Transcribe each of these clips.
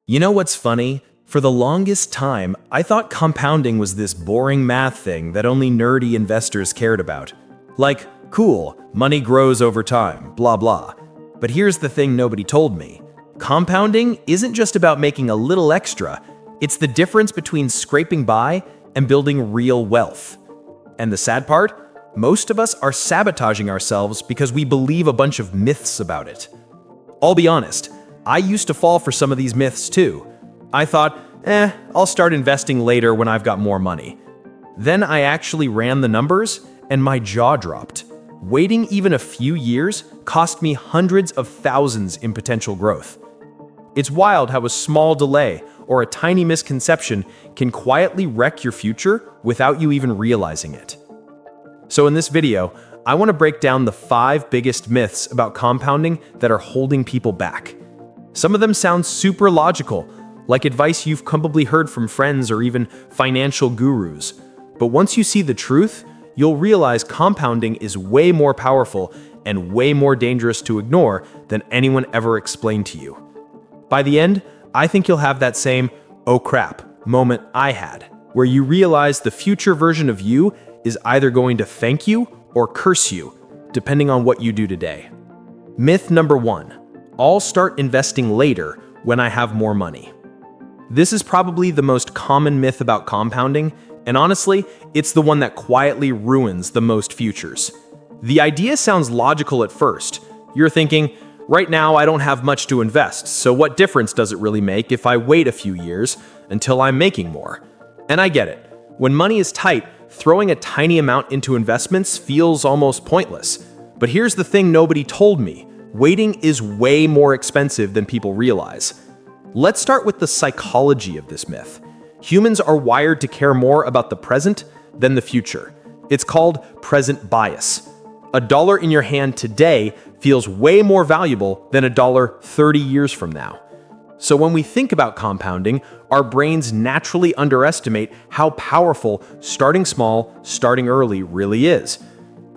You know what's funny? For the longest time, I thought compounding was this boring math thing that only nerdy investors cared about. Like, cool, money grows over time, blah blah. But here's the thing nobody told me. Compounding isn't just about making a little extra, it's the difference between scraping by and building real wealth. And the sad part? Most of us are sabotaging ourselves because we believe a bunch of myths about it. I'll be honest, I used to fall for some of these myths too. I thought, I'll start investing later when I've got more money. Then I actually ran the numbers and my jaw dropped. Waiting even a few years cost me hundreds of thousands in potential growth. It's wild how a small delay or a tiny misconception can quietly wreck your future without you even realizing it. So in this video, I want to break down the 5 biggest myths about compounding that are holding people back. Some of them sound super logical, like advice you've probably heard from friends or even financial gurus. But once you see the truth, you'll realize compounding is way more powerful and way more dangerous to ignore than anyone ever explained to you. By the end, I think you'll have that same, oh crap, moment I had, where you realize the future version of you is either going to thank you or curse you, depending on what you do today. Myth number 1. I'll start investing later when I have more money. This is probably the most common myth about compounding, and honestly, it's the one that quietly ruins the most futures. The idea sounds logical at first. You're thinking, right now I don't have much to invest, so what difference does it really make if I wait a few years until I'm making more? And I get it. When money is tight, throwing a tiny amount into investments feels almost pointless. But here's the thing nobody told me. Waiting is way more expensive than people realize. Let's start with the psychology of this myth. Humans are wired to care more about the present than the future. It's called present bias. A dollar in your hand today feels way more valuable than a dollar 30 years from now. So when we think about compounding, our brains naturally underestimate how powerful starting small, starting early really is.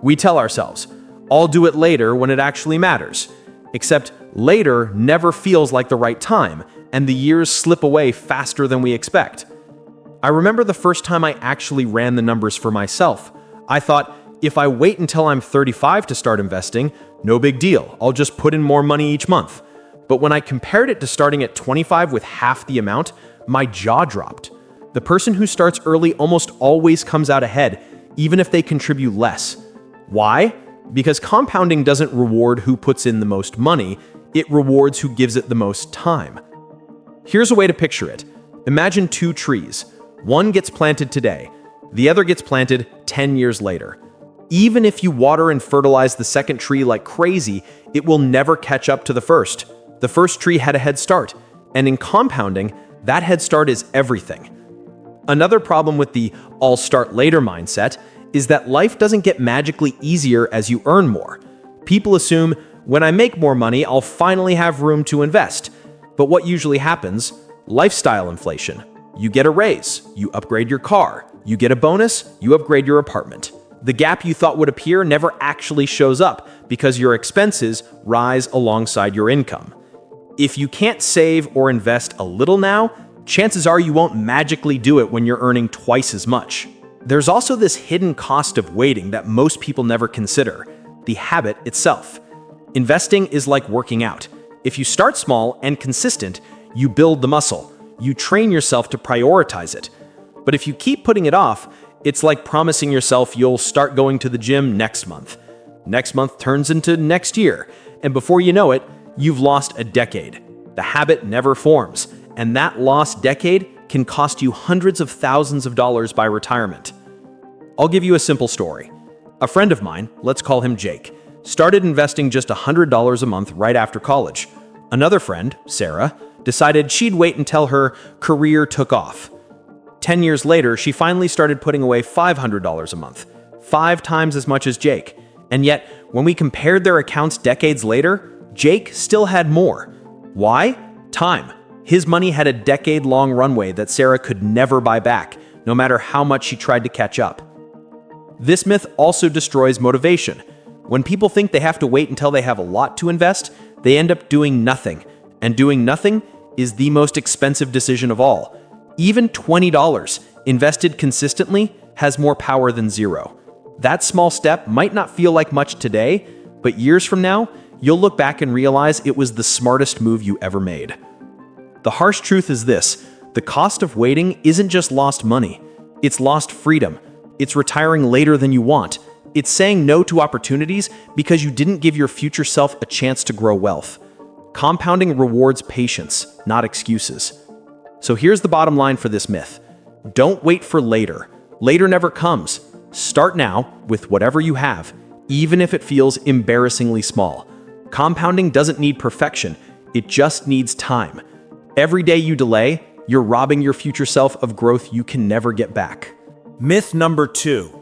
We tell ourselves, I'll do it later when it actually matters. Except later never feels like the right time, and the years slip away faster than we expect. I remember the first time I actually ran the numbers for myself. I thought, if I wait until I'm 35 to start investing, no big deal, I'll just put in more money each month. But when I compared it to starting at 25 with half the amount, my jaw dropped. The person who starts early almost always comes out ahead, even if they contribute less. Why? Because compounding doesn't reward who puts in the most money, it rewards who gives it the most time. Here's a way to picture it. Imagine 2 trees. One gets planted today, the other gets planted 10 years later. Even if you water and fertilize the second tree like crazy, it will never catch up to the first. The first tree had a head start, and in compounding, that head start is everything. Another problem with the I'll start later mindset is that life doesn't get magically easier as you earn more. People assume, when I make more money, I'll finally have room to invest. But what usually happens? Lifestyle inflation. You get a raise, you upgrade your car, you get a bonus, you upgrade your apartment. The gap you thought would appear never actually shows up because your expenses rise alongside your income. If you can't save or invest a little now, chances are you won't magically do it when you're earning twice as much. There's also this hidden cost of waiting that most people never consider, the habit itself. Investing is like working out. If you start small and consistent, you build the muscle. You train yourself to prioritize it. But if you keep putting it off, it's like promising yourself you'll start going to the gym next month. Next month turns into next year, and before you know it, you've lost a decade. The habit never forms, and that lost decade can cost you hundreds of thousands of dollars by retirement. I'll give you a simple story. A friend of mine, let's call him Jake, started investing just $100 a month right after college. Another friend, Sarah, decided she'd wait until her career took off. 10 years later, she finally started putting away $500 a month, 5 times as much as Jake. And yet, when we compared their accounts decades later, Jake still had more. Why? Time. His money had a decade-long runway that Sarah could never buy back, no matter how much she tried to catch up. This myth also destroys motivation. When people think they have to wait until they have a lot to invest, they end up doing nothing. And doing nothing is the most expensive decision of all. Even $20 invested consistently has more power than zero. That small step might not feel like much today, but years from now, you'll look back and realize it was the smartest move you ever made. The harsh truth is this: the cost of waiting isn't just lost money. It's lost freedom. It's retiring later than you want. It's saying no to opportunities because you didn't give your future self a chance to grow wealth. Compounding rewards patience, not excuses. So here's the bottom line for this myth. Don't wait for later. Later never comes. Start now with whatever you have, even if it feels embarrassingly small. Compounding doesn't need perfection. It just needs time. Every day you delay, you're robbing your future self of growth you can never get back. Myth number 2.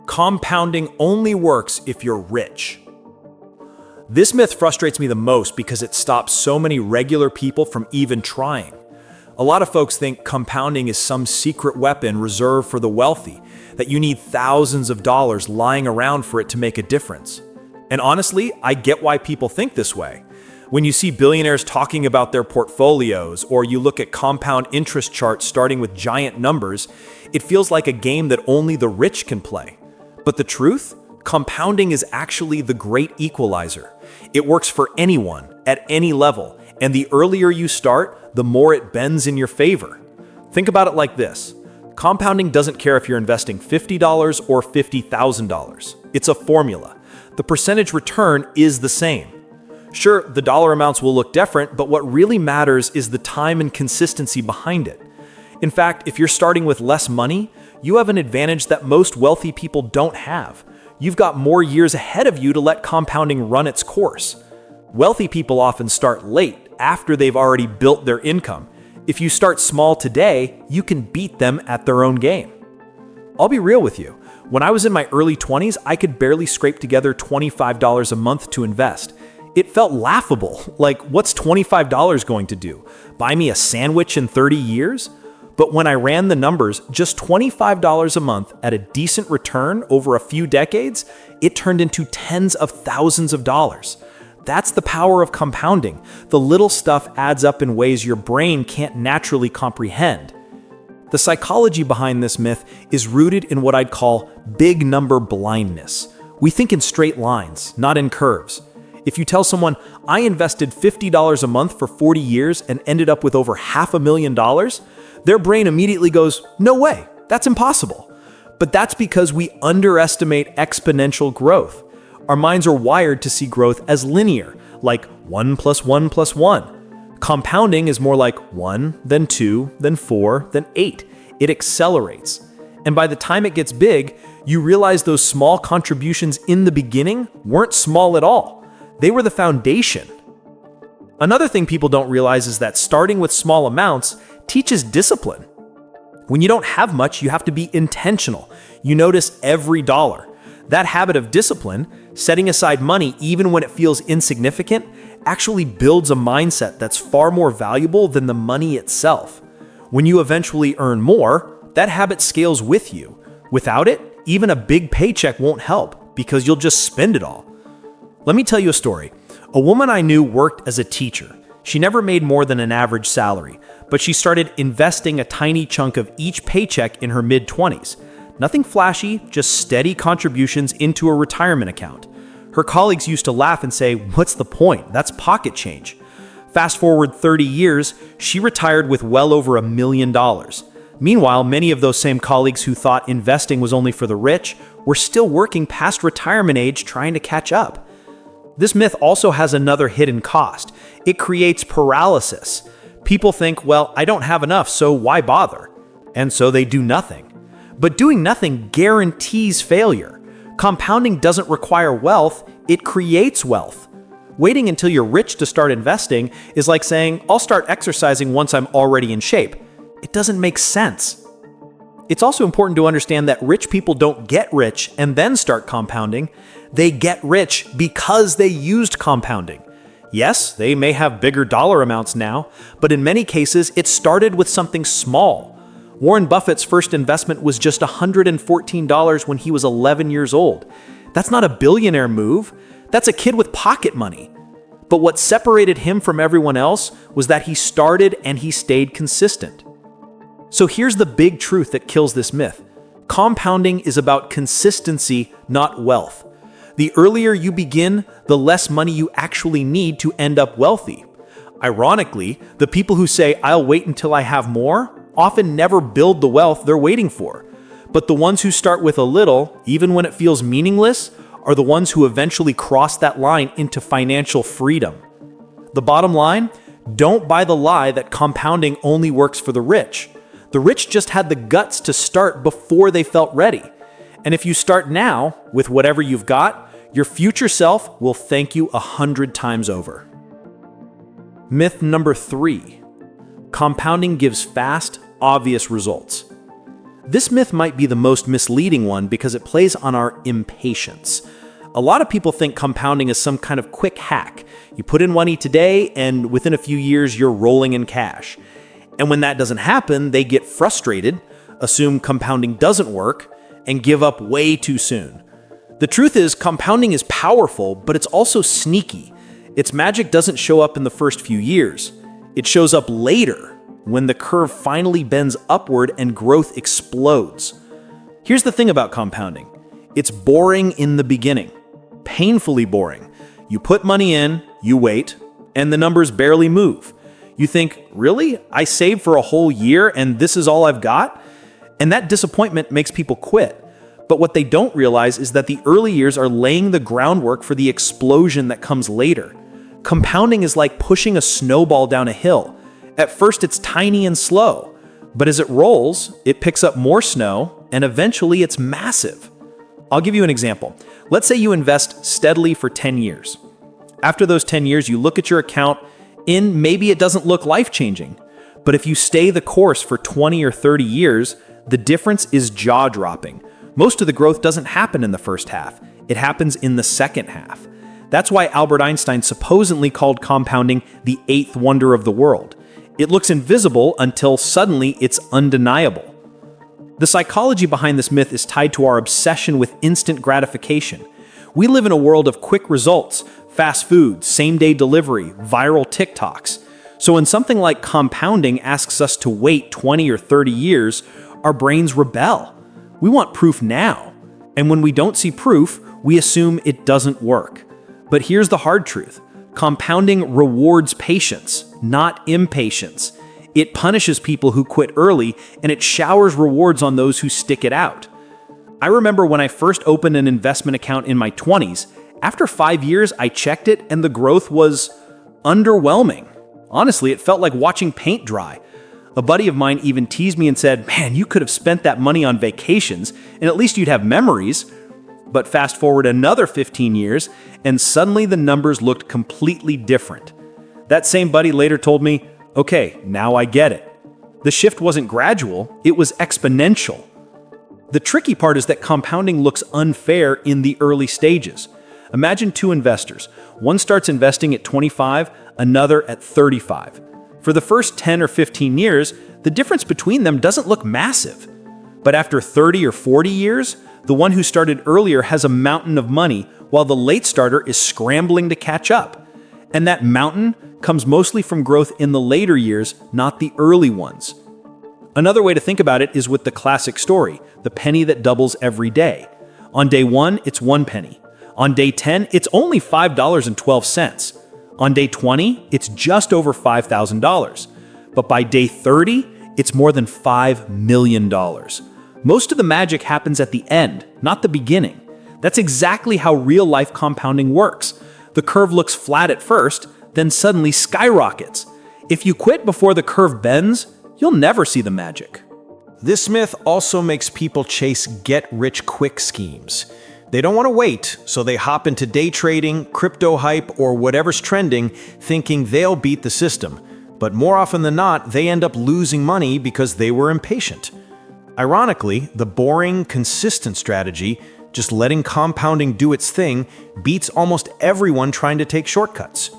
Compounding only works if you're rich. This myth frustrates me the most because it stops so many regular people from even trying. A lot of folks think compounding is some secret weapon reserved for the wealthy, that you need thousands of dollars lying around for it to make a difference. And honestly, I get why people think this way. When you see billionaires talking about their portfolios, or you look at compound interest charts starting with giant numbers, it feels like a game that only the rich can play. But the truth? Compounding is actually the great equalizer. It works for anyone, at any level, and the earlier you start, the more it bends in your favor. Think about it like this. Compounding doesn't care if you're investing $50 or $50,000. It's a formula. The percentage return is the same. Sure, the dollar amounts will look different, but what really matters is the time and consistency behind it. In fact, if you're starting with less money, you have an advantage that most wealthy people don't have. You've got more years ahead of you to let compounding run its course. Wealthy people often start late, after they've already built their income. If you start small today, you can beat them at their own game. I'll be real with you. When I was in my early 20s, I could barely scrape together $25 a month to invest. It felt laughable. Like, what's $25 going to do? Buy me a sandwich in 30 years? But when I ran the numbers, just $25 a month at a decent return over a few decades, it turned into tens of thousands of dollars. That's the power of compounding. The little stuff adds up in ways your brain can't naturally comprehend. The psychology behind this myth is rooted in what I'd call big number blindness. We think in straight lines, not in curves. If you tell someone, I invested $50 a month for 40 years and ended up with over $500,000, their brain immediately goes, no way, that's impossible. But that's because we underestimate exponential growth. Our minds are wired to see growth as linear, like 1 + 1 + 1. Compounding is more like 1, then 2, then 4, then 8. It accelerates. And by the time it gets big, you realize those small contributions in the beginning weren't small at all. They were the foundation. Another thing people don't realize is that starting with small amounts teaches discipline. When you don't have much, you have to be intentional. You notice every dollar. That habit of discipline, setting aside money even when it feels insignificant, actually builds a mindset that's far more valuable than the money itself. When you eventually earn more, that habit scales with you. Without it, even a big paycheck won't help because you'll just spend it all. Let me tell you a story. A woman I knew worked as a teacher. She never made more than an average salary, but she started investing a tiny chunk of each paycheck in her mid-20s. Nothing flashy, just steady contributions into a retirement account. Her colleagues used to laugh and say, "What's the point? That's pocket change." Fast forward 30 years, she retired with well over $1 million. Meanwhile, many of those same colleagues who thought investing was only for the rich were still working past retirement age trying to catch up. This myth also has another hidden cost. It creates paralysis. People think, well, I don't have enough, so why bother? And so they do nothing. But doing nothing guarantees failure. Compounding doesn't require wealth, it creates wealth. Waiting until you're rich to start investing is like saying, I'll start exercising once I'm already in shape. It doesn't make sense. It's also important to understand that rich people don't get rich and then start compounding. They get rich because they used compounding. Yes, they may have bigger dollar amounts now, but in many cases, it started with something small. Warren Buffett's first investment was just $114 when he was 11 years old. That's not a billionaire move. That's a kid with pocket money. But what separated him from everyone else was that he started and he stayed consistent. So here's the big truth that kills this myth. Compounding is about consistency, not wealth. The earlier you begin, the less money you actually need to end up wealthy. Ironically, the people who say, "I'll wait until I have more," often never build the wealth they're waiting for. But the ones who start with a little, even when it feels meaningless, are the ones who eventually cross that line into financial freedom. The bottom line, don't buy the lie that compounding only works for the rich. The rich just had the guts to start before they felt ready. And if you start now, with whatever you've got, your future self will thank you 100 times over. Myth number 3. Compounding gives fast, obvious results. This myth might be the most misleading one because it plays on our impatience. A lot of people think compounding is some kind of quick hack. You put in money today, and within a few years, you're rolling in cash. And when that doesn't happen, they get frustrated, assume compounding doesn't work, and give up way too soon. The truth is, compounding is powerful, but it's also sneaky. Its magic doesn't show up in the first few years. It shows up later, when the curve finally bends upward and growth explodes. Here's the thing about compounding. It's boring in the beginning. Painfully boring. You put money in, you wait, and the numbers barely move. You think, really? I saved for a whole year and this is all I've got? And that disappointment makes people quit. But what they don't realize is that the early years are laying the groundwork for the explosion that comes later. Compounding is like pushing a snowball down a hill. At first it's tiny and slow, but as it rolls, it picks up more snow and eventually it's massive. I'll give you an example. Let's say you invest steadily for 10 years. After those 10 years, you look at your account and maybe it doesn't look life-changing. But if you stay the course for 20 or 30 years, the difference is jaw-dropping. Most of the growth doesn't happen in the first half. It happens in the second half. That's why Albert Einstein supposedly called compounding the eighth wonder of the world. It looks invisible until suddenly it's undeniable. The psychology behind this myth is tied to our obsession with instant gratification. We live in a world of quick results, fast food, same-day delivery, viral TikToks. So when something like compounding asks us to wait 20 or 30 years, our brains rebel. We want proof now. And when we don't see proof, we assume it doesn't work. But here's the hard truth. Compounding rewards patience, not impatience. It punishes people who quit early, and it showers rewards on those who stick it out. I remember when I first opened an investment account in my 20s, after 5 years, I checked it and the growth was underwhelming. Honestly, it felt like watching paint dry. A buddy of mine even teased me and said, "Man, you could have spent that money on vacations, and at least you'd have memories." But fast forward another 15 years, and suddenly the numbers looked completely different. That same buddy later told me, "Okay, now I get it." The shift wasn't gradual, it was exponential. The tricky part is that compounding looks unfair in the early stages. Imagine two investors. One starts investing at 25, another at 35. For the first 10 or 15 years, the difference between them doesn't look massive. But after 30 or 40 years, the one who started earlier has a mountain of money, while the late starter is scrambling to catch up. And that mountain comes mostly from growth in the later years, not the early ones. Another way to think about it is with the classic story, the penny that doubles every day. On day 1, it's 1 penny. On day 10, it's only $5.12. On day 20, it's just over $5,000. But by day 30, it's more than $5 million. Most of the magic happens at the end, not the beginning. That's exactly how real-life compounding works. The curve looks flat at first, then suddenly skyrockets. If you quit before the curve bends, you'll never see the magic. This myth also makes people chase get-rich-quick schemes. They don't want to wait, so they hop into day trading, crypto hype, or whatever's trending, thinking they'll beat the system. But more often than not, they end up losing money because they were impatient. Ironically, the boring, consistent strategy, just letting compounding do its thing, beats almost everyone trying to take shortcuts.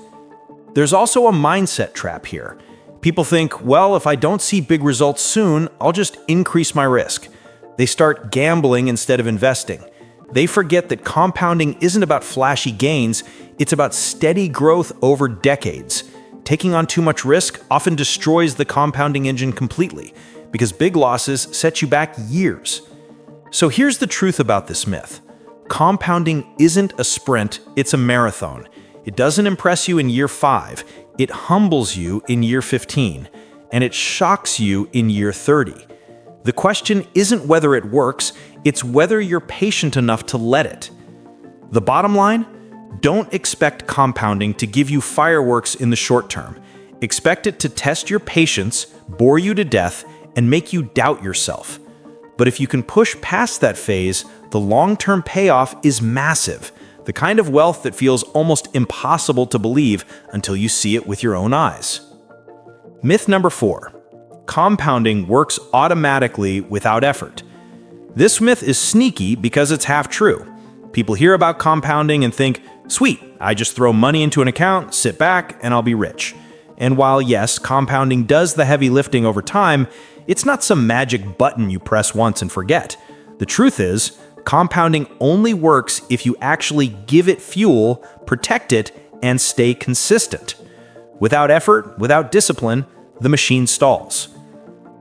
There's also a mindset trap here. People think, well, if I don't see big results soon, I'll just increase my risk. They start gambling instead of investing. They forget that compounding isn't about flashy gains, it's about steady growth over decades. Taking on too much risk often destroys the compounding engine completely, because big losses set you back years. So here's the truth about this myth. Compounding isn't a sprint, it's a marathon. It doesn't impress you in year 5, it humbles you in year 15, and it shocks you in year 30. The question isn't whether it works, it's whether you're patient enough to let it. The bottom line? Don't expect compounding to give you fireworks in the short term. Expect it to test your patience, bore you to death, and make you doubt yourself. But if you can push past that phase, the long-term payoff is massive, the kind of wealth that feels almost impossible to believe until you see it with your own eyes. Myth number 4. Compounding works automatically without effort. This myth is sneaky because it's half true. People hear about compounding and think, sweet, I just throw money into an account, sit back, and I'll be rich. And while yes, compounding does the heavy lifting over time, it's not some magic button you press once and forget. The truth is, compounding only works if you actually give it fuel, protect it, and stay consistent. Without effort, without discipline, the machine stalls.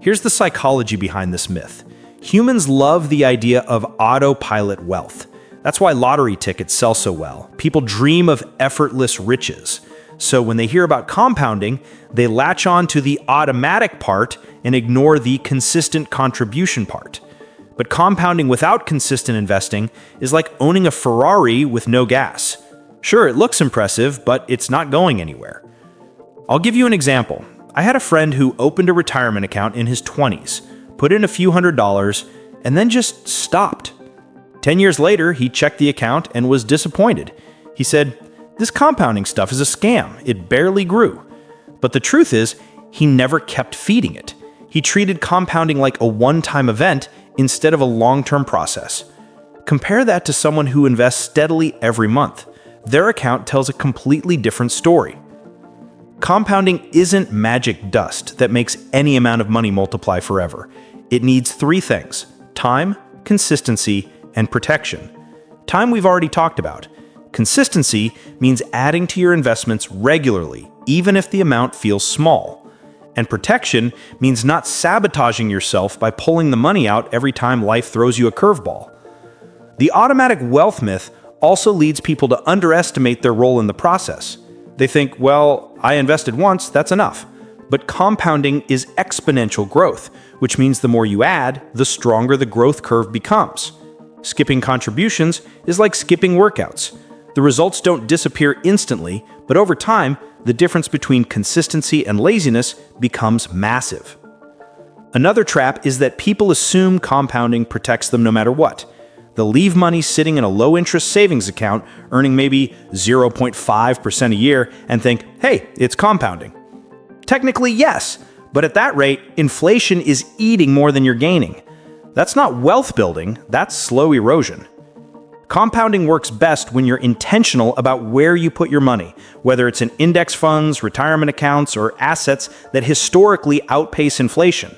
Here's the psychology behind this myth. Humans love the idea of autopilot wealth. That's why lottery tickets sell so well. People dream of effortless riches. So when they hear about compounding, they latch on to the automatic part and ignore the consistent contribution part. But compounding without consistent investing is like owning a Ferrari with no gas. Sure, it looks impressive, but it's not going anywhere. I'll give you an example. I had a friend who opened a retirement account in his 20s, put in a few $100s, and then just stopped. 10 years later, he checked the account and was disappointed. He said, "This compounding stuff is a scam. It barely grew." But the truth is, he never kept feeding it. He treated compounding like a one-time event instead of a long-term process. Compare that to someone who invests steadily every month. Their account tells a completely different story. Compounding isn't magic dust that makes any amount of money multiply forever. It needs 3 things: time, consistency, and protection. Time we've already talked about. Consistency means adding to your investments regularly, even if the amount feels small. And protection means not sabotaging yourself by pulling the money out every time life throws you a curveball. The automatic wealth myth also leads people to underestimate their role in the process. They think, well, I invested once, that's enough. But compounding is exponential growth, which means the more you add, the stronger the growth curve becomes. Skipping contributions is like skipping workouts. The results don't disappear instantly, but over time, the difference between consistency and laziness becomes massive. Another trap is that people assume compounding protects them no matter what. They'll leave money sitting in a low-interest savings account, earning maybe 0.5% a year, and think, hey, it's compounding. Technically, yes, but at that rate, inflation is eating more than you're gaining. That's not wealth building, that's slow erosion. Compounding works best when you're intentional about where you put your money, whether it's in index funds, retirement accounts, or assets that historically outpace inflation.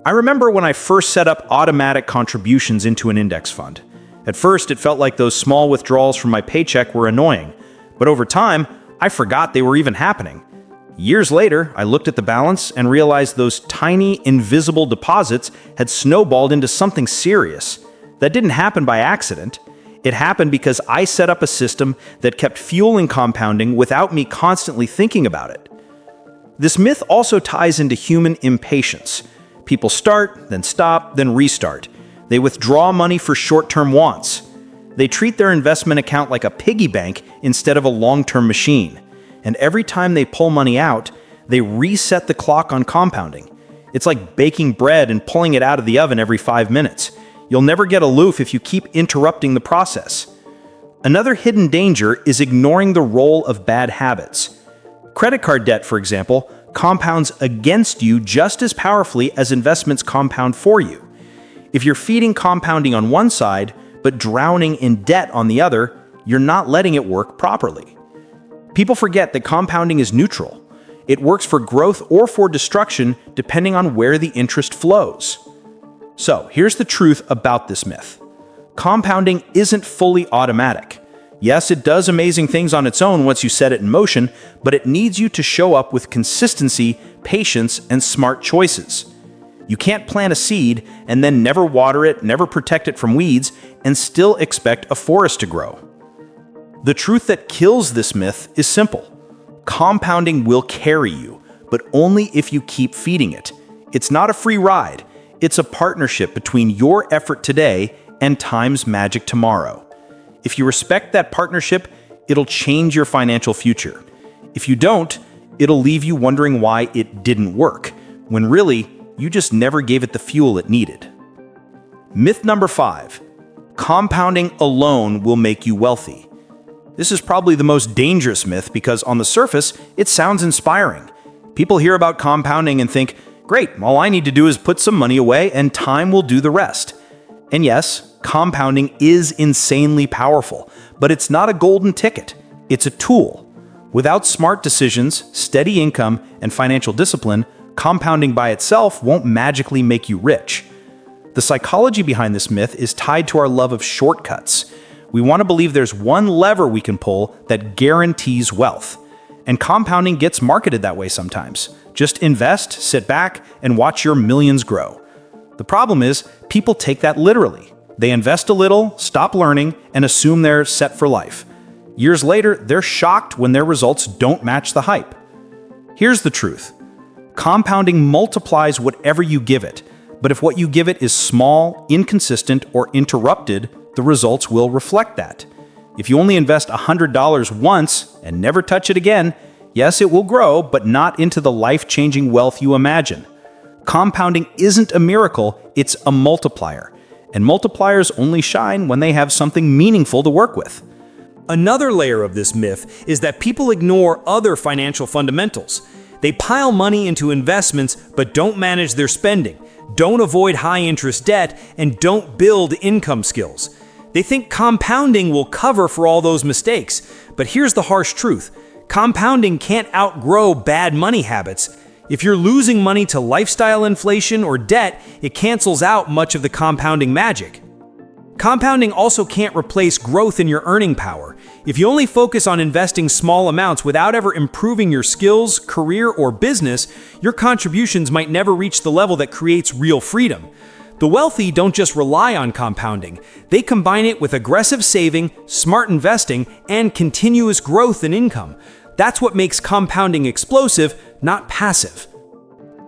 I remember when I first set up automatic contributions into an index fund. At first, it felt like those small withdrawals from my paycheck were annoying, but over time, I forgot they were even happening. Years later, I looked at the balance and realized those tiny, invisible deposits had snowballed into something serious. That didn't happen by accident. It happened because I set up a system that kept fueling compounding without me constantly thinking about it. This myth also ties into human impatience. People start, then stop, then restart. They withdraw money for short-term wants. They treat their investment account like a piggy bank instead of a long-term machine. And every time they pull money out, they reset the clock on compounding. It's like baking bread and pulling it out of the oven every 5 minutes. You'll never get aloof if you keep interrupting the process. Another hidden danger is ignoring the role of bad habits. Credit card debt, for example, compounds against you just as powerfully as investments compound for you. If you're feeding compounding on one side, but drowning in debt on the other, you're not letting it work properly. People forget that compounding is neutral. It works for growth or for destruction depending on where the interest flows. So, here's the truth about this myth. Compounding isn't fully automatic. Yes, it does amazing things on its own once you set it in motion, but it needs you to show up with consistency, patience, and smart choices. You can't plant a seed and then never water it, never protect it from weeds, and still expect a forest to grow. The truth that kills this myth is simple. Compounding will carry you, but only if you keep feeding it. It's not a free ride. It's a partnership between your effort today and time's magic tomorrow. If you respect that partnership, it'll change your financial future. If you don't, it'll leave you wondering why it didn't work, when really, you just never gave it the fuel it needed. Myth number 5. Compounding alone will make you wealthy. This is probably the most dangerous myth because on the surface, it sounds inspiring. People hear about compounding and think, great, all I need to do is put some money away and time will do the rest. And yes, compounding is insanely powerful, but it's not a golden ticket. It's a tool. Without smart decisions, steady income, and financial discipline, compounding by itself won't magically make you rich. The psychology behind this myth is tied to our love of shortcuts. We want to believe there's one lever we can pull that guarantees wealth. And compounding gets marketed that way sometimes. Just invest, sit back, and watch your millions grow. The problem is, people take that literally. They invest a little, stop learning, and assume they're set for life. Years later, they're shocked when their results don't match the hype. Here's the truth. Compounding multiplies whatever you give it, but if what you give it is small, inconsistent, or interrupted, the results will reflect that. If you only invest $100 once and never touch it again, yes, it will grow, but not into the life-changing wealth you imagine. Compounding isn't a miracle, it's a multiplier. And multipliers only shine when they have something meaningful to work with. Another layer of this myth is that people ignore other financial fundamentals. They pile money into investments but don't manage their spending, don't avoid high-interest debt, and don't build income skills. They think compounding will cover for all those mistakes. But here's the harsh truth. Compounding can't outgrow bad money habits. If you're losing money to lifestyle inflation or debt, it cancels out much of the compounding magic. Compounding also can't replace growth in your earning power. If you only focus on investing small amounts without ever improving your skills, career, or business, your contributions might never reach the level that creates real freedom. The wealthy don't just rely on compounding. They combine it with aggressive saving, smart investing, and continuous growth in income. That's what makes compounding explosive, not passive.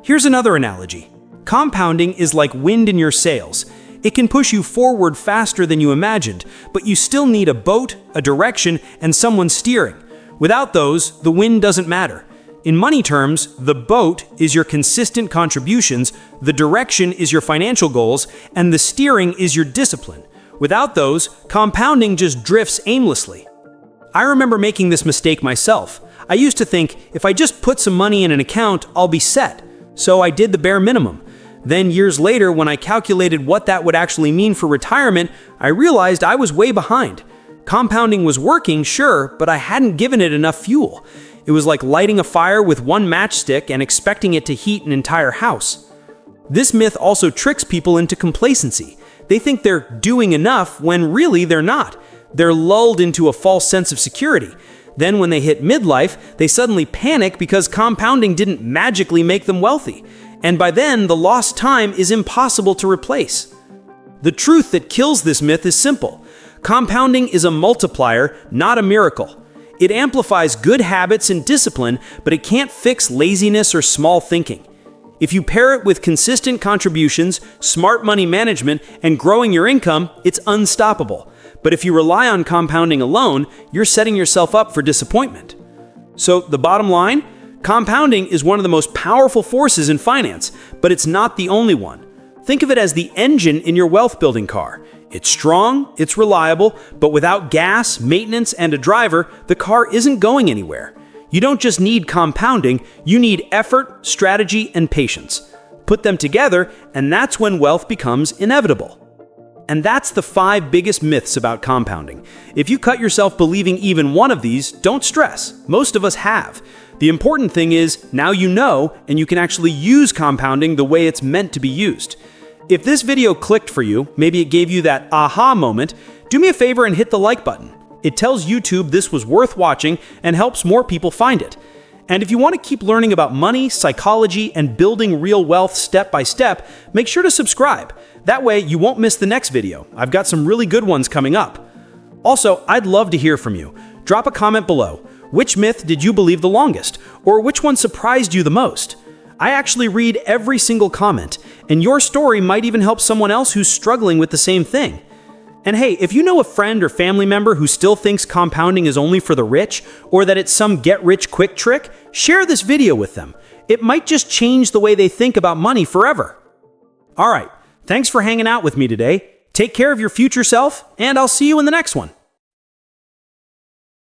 Here's another analogy. Compounding is like wind in your sails. It can push you forward faster than you imagined, but you still need a boat, a direction, and someone steering. Without those, the wind doesn't matter. In money terms, the boat is your consistent contributions, the direction is your financial goals, and the steering is your discipline. Without those, compounding just drifts aimlessly. I remember making this mistake myself. I used to think, if I just put some money in an account, I'll be set. So I did the bare minimum. Then years later, when I calculated what that would actually mean for retirement, I realized I was way behind. Compounding was working, sure, but I hadn't given it enough fuel. It was like lighting a fire with one matchstick and expecting it to heat an entire house. This myth also tricks people into complacency. They think they're doing enough when really they're not. They're lulled into a false sense of security. Then when they hit midlife, they suddenly panic because compounding didn't magically make them wealthy. And by then, the lost time is impossible to replace. The truth that kills this myth is simple. Compounding is a multiplier, not a miracle. It amplifies good habits and discipline, but it can't fix laziness or small thinking. If you pair it with consistent contributions, smart money management, and growing your income, it's unstoppable. But if you rely on compounding alone, you're setting yourself up for disappointment. So the bottom line? Compounding is one of the most powerful forces in finance, but it's not the only one. Think of it as the engine in your wealth-building car. It's strong, it's reliable, but without gas, maintenance, and a driver, the car isn't going anywhere. You don't just need compounding, you need effort, strategy, and patience. Put them together, and that's when wealth becomes inevitable. And that's the 5 biggest myths about compounding. If you cut yourself believing even one of these, don't stress. Most of us have. The important thing is, now you know, and you can actually use compounding the way it's meant to be used. If this video clicked for you, maybe it gave you that aha moment, do me a favor and hit the like button. It tells YouTube this was worth watching and helps more people find it. And if you want to keep learning about money, psychology, and building real wealth step by step, make sure to subscribe. That way you won't miss the next video. I've got some really good ones coming up. Also, I'd love to hear from you. Drop a comment below. Which myth did you believe the longest? Or which one surprised you the most? I actually read every single comment, and your story might even help someone else who's struggling with the same thing. And hey, if you know a friend or family member who still thinks compounding is only for the rich, or that it's some get-rich-quick trick, share this video with them. It might just change the way they think about money forever. All right, thanks for hanging out with me today. Take care of your future self, and I'll see you in the next one.